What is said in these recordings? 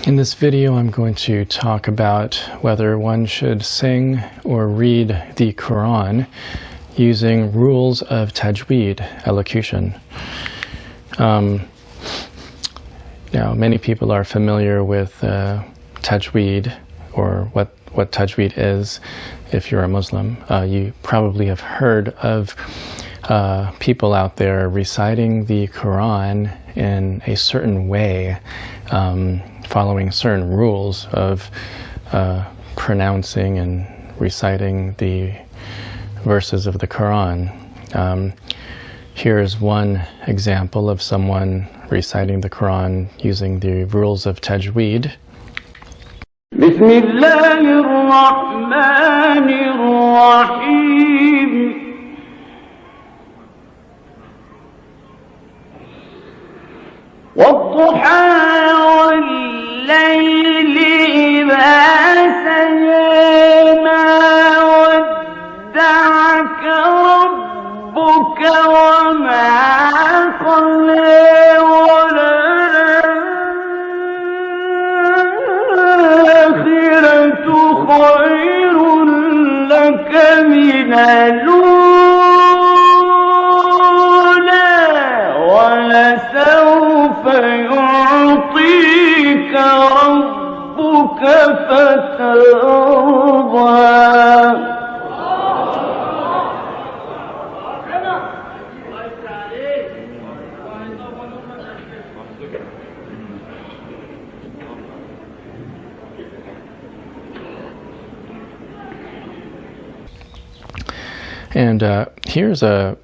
In this video, I'm going to talk about whether one should sing or read the Quran using rules of Tajweed, elocution. Now, many people are familiar with Tajweed, or what Tajweed is. If you're a Muslim, you probably have heard of people out there reciting the Quran in a certain way, following certain rules of pronouncing and reciting the verses of the Quran. Here's one example of someone reciting the Quran using the rules of Tajweed. بسم الله الرحمن الرحيم والضحى والليل إذا سجى ما ودعك ربك وما قلى وللآخرة خير لك من الأولى ولسوف يعطيك ربك فترضى. And here's a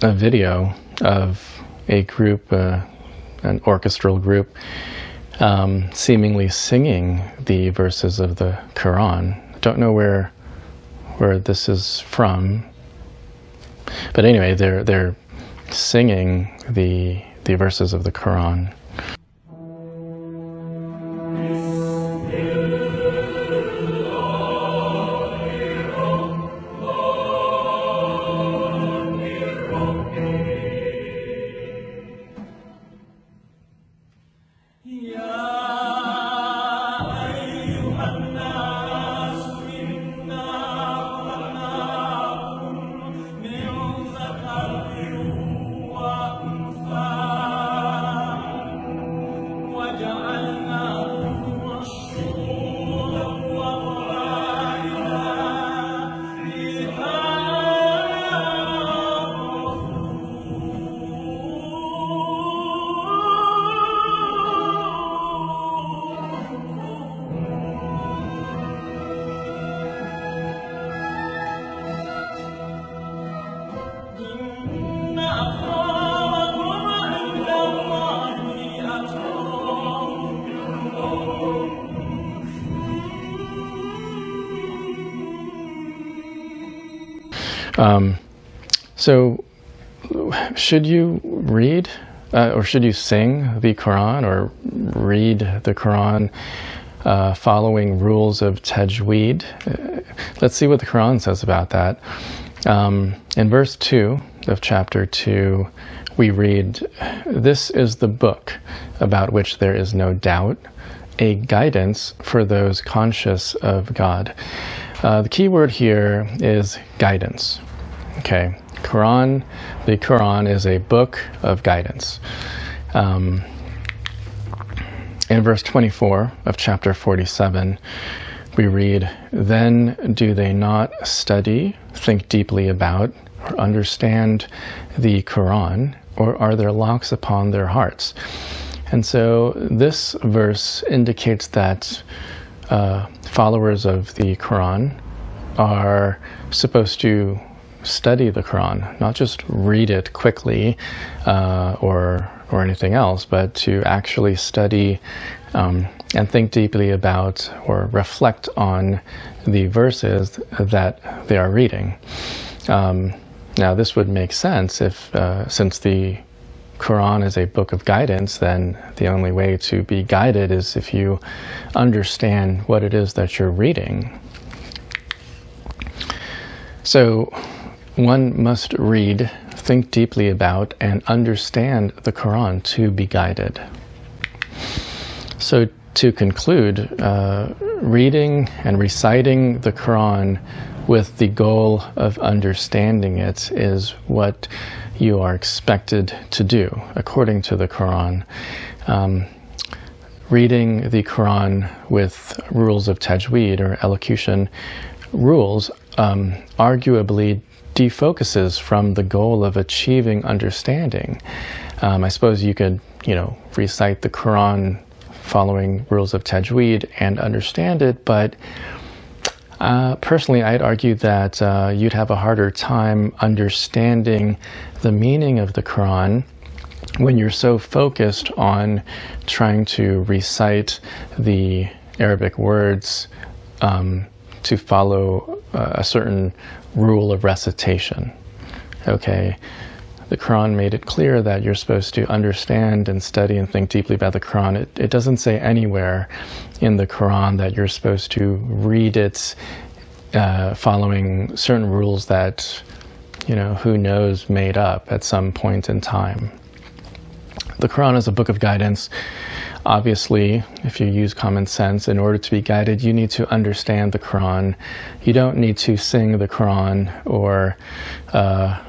video of a group, an orchestral group, seemingly singing the verses of the Quran. Don't know where this is from, but anyway, they're singing the verses of the Quran. So should you read or should you sing the Quran or read the Quran following rules of Tajweed? Let's see what the Quran says about that. In verse 2 of chapter 2, we read, "This is the book about which there is no doubt, a guidance for those conscious of God." The key word here is guidance. Okay, the Quran is a book of guidance. In verse 24 of chapter 47, we read, "Then do they not study, think deeply about, or understand the Quran, or are there locks upon their hearts?" And so this verse indicates that followers of the Quran are supposed to study the Quran, not just read it quickly or anything else, but to actually study and think deeply about or reflect on the verses that they are reading. Now, this would make sense if, since the Quran is a book of guidance, then the only way to be guided is if you understand what it is that you're reading. So one must read, think deeply about, and understand the Quran to be guided. So to conclude, reading and reciting the Quran with the goal of understanding it is what you are expected to do, according to the Quran. Reading the Quran with rules of Tajweed or Elocution rules arguably defocuses from the goal of achieving understanding. I suppose you could, recite the Quran following rules of Tajweed and understand it, but personally, I'd argue that you'd have a harder time understanding the meaning of the Quran when you're so focused on trying to recite the Arabic words to follow a certain rule of recitation. Okay, the Quran made it clear that you're supposed to understand and study and think deeply about the Quran. It doesn't say anywhere in the Quran that you're supposed to read it following certain rules that, who knows, made up at some point in time. The Quran is a book of guidance. Obviously, if you use common sense, in order to be guided, you need to understand the Quran. You don't need to sing the Quran or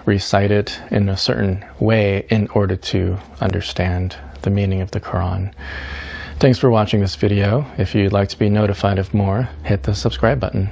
recite it in a certain way in order to understand the meaning of the Quran. Thanks for watching this video. If you'd like to be notified of more, hit the subscribe button.